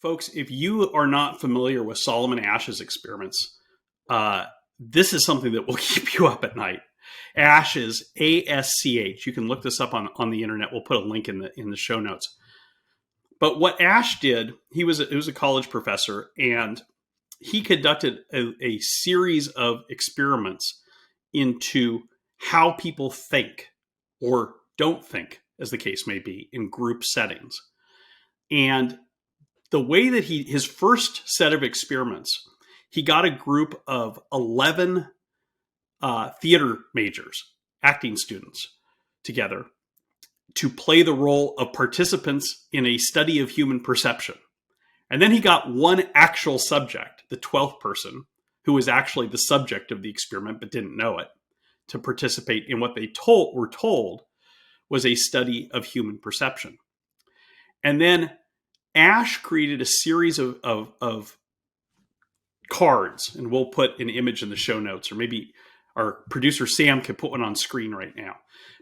Folks, if you are not familiar with Solomon Asch's experiments, this is something that will keep you up at night. Asch is ASCH. You can look this up on the internet. We'll put a link in the show notes. But what Asch did, he was a college professor, and he conducted a series of experiments into how people think or don't think, as the case may be, in group settings. And the way that his first set of experiments, he got a group of 11 theater majors, acting students, together to play the role of participants in a study of human perception. And then he got one actual subject, the 12th person, who was actually the subject of the experiment but didn't know it, to participate in what they were told was a study of human perception. And then Asch created a series of cards, and we'll put an image in the show notes, or maybe our producer Sam can put one on screen right now.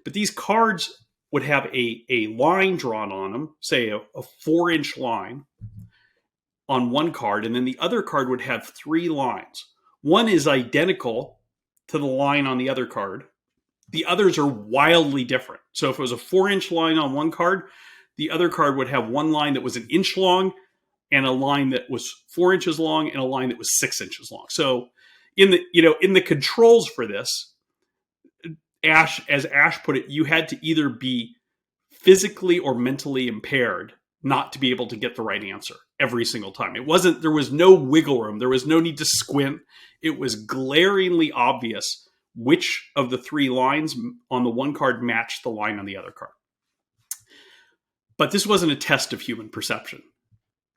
But these cards would have a line drawn on them, say a 4-inch line on one card, and then the other card would have 3 lines. One is identical to the line on the other card. The others are wildly different. So if it was a 4-inch line on one card, the other card would have one line that was an inch long and a line that was 4 inches long and a line that was 6 inches long. So in the controls for this, as Asch put it, you had to either be physically or mentally impaired not to be able to get the right answer every single time. There was no wiggle room. There was no need to squint. It was glaringly obvious which of the 3 lines on the one card matched the line on the other card. But this wasn't a test of human perception.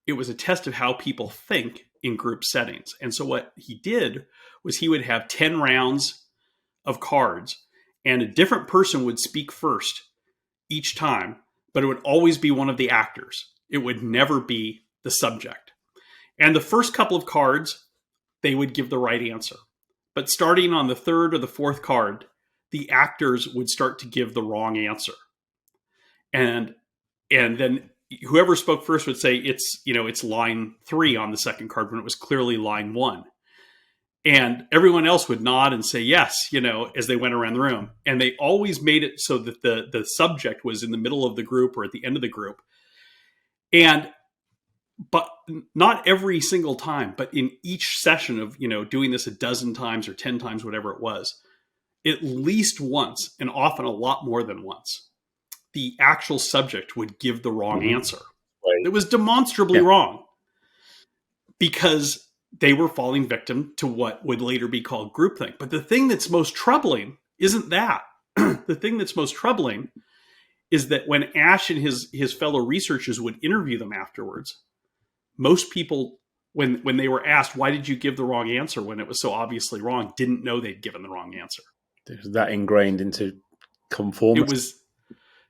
It was a test of how people think in group settings. And so what he did was he would have 10 rounds of cards, and a different person would speak first each time, but it would always be one of the actors. It would never be the subject. And the first couple of cards, they would give the right answer. But starting on the 3rd or the 4th card, the actors would start to give the wrong answer. And then whoever spoke first would say it's line 3 on the second card when it was clearly line 1. And everyone else would nod and say yes, as they went around the room. And they always made it so that the subject was in the middle of the group or at the end of the group. But not every single time, but in each session of, doing this a dozen times or 10 times, whatever it was, at least once, and often a lot more than once, the actual subject would give the wrong answer. Right. It was demonstrably wrong because they were falling victim to what would later be called groupthink. But the thing that's most troubling isn't that. The thing that's most troubling is that when Asch and his fellow researchers would interview them afterwards, most people, when they were asked, why did you give the wrong answer when it was so obviously wrong, didn't know they'd given the wrong answer. There's that ingrained into conformity. It was,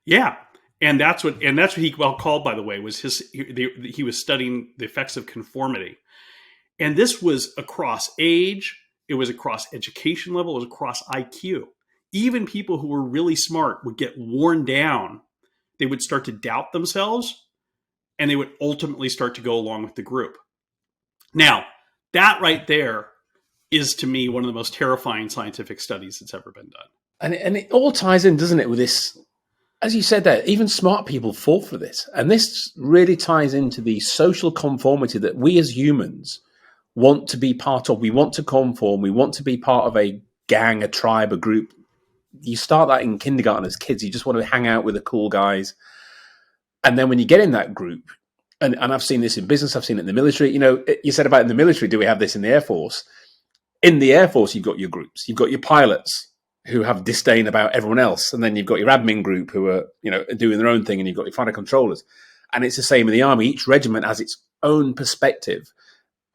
yeah. And that's what he called, by the way, was he was studying the effects of conformity. And this was across age, it was across education level, it was across IQ. Even people who were really smart would get worn down. They would start to doubt themselves, and they would ultimately start to go along with the group. Now, that right there is, to me, one of the most terrifying scientific studies that's ever been done. And it all ties in, doesn't it, with this, as you said there, even smart people fall for this. And this really ties into the social conformity that we as humans want to be part of. We want to conform. We want to be part of a gang, a tribe, a group. You start that in kindergarten as kids. You just want to hang out with the cool guys. And then when you get in that group, and I've seen this in business, I've seen it in the military. You said about in the military, do we have this in the Air Force? In the Air Force, you've got your groups. You've got your pilots who have disdain about everyone else. And then you've got your admin group who are, doing their own thing. And you've got your fighter controllers. And it's the same in the army. Each regiment has its own perspective.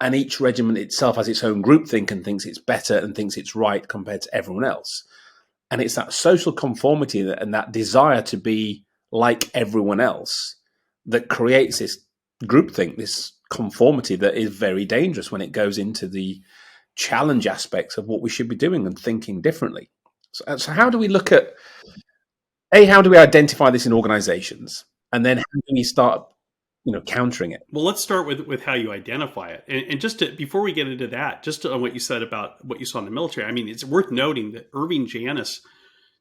And each regiment itself has its own groupthink and thinks it's better and thinks it's right compared to everyone else. And it's that social conformity and that desire to be like everyone else that creates this groupthink, this conformity that is very dangerous when it goes into the challenge aspects of what we should be doing and thinking differently. So how do we look at, how do we identify this in organizations? And then how do we start, countering it. Well, let's start with how you identify it. And just before we get into that, just on what you said about what you saw in the military, I mean, it's worth noting that Irving Janis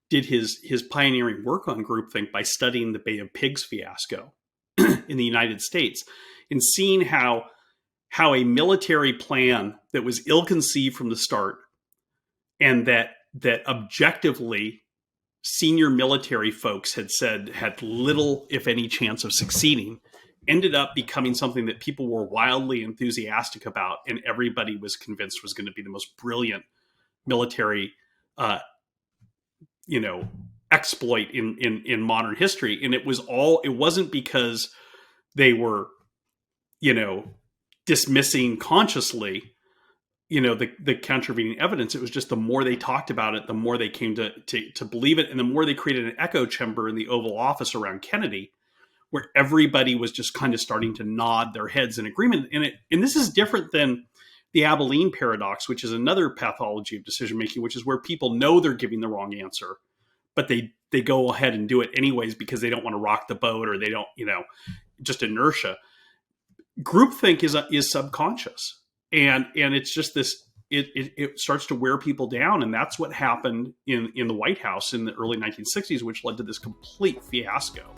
did his pioneering work on groupthink by studying the Bay of Pigs fiasco in the United States and seeing how a military plan that was ill-conceived from the start and that objectively senior military folks had said had little, if any, chance of succeeding, ended up becoming something that people were wildly enthusiastic about, and everybody was convinced was going to be the most brilliant military exploit in modern history. And it wasn't because they were dismissing consciously the contravening evidence. It was just the more they talked about it, the more they came to believe it, and the more they created an echo chamber in the Oval Office around Kennedy, where everybody was just kind of starting to nod their heads in agreement. And this is different than the Abilene paradox, which is another pathology of decision making, which is where people know they're giving the wrong answer, but they go ahead and do it anyways because they don't want to rock the boat, or they don't, just inertia. Groupthink is subconscious, and it's just this. It starts to wear people down, and that's what happened in the White House in the early 1960s, which led to this complete fiasco.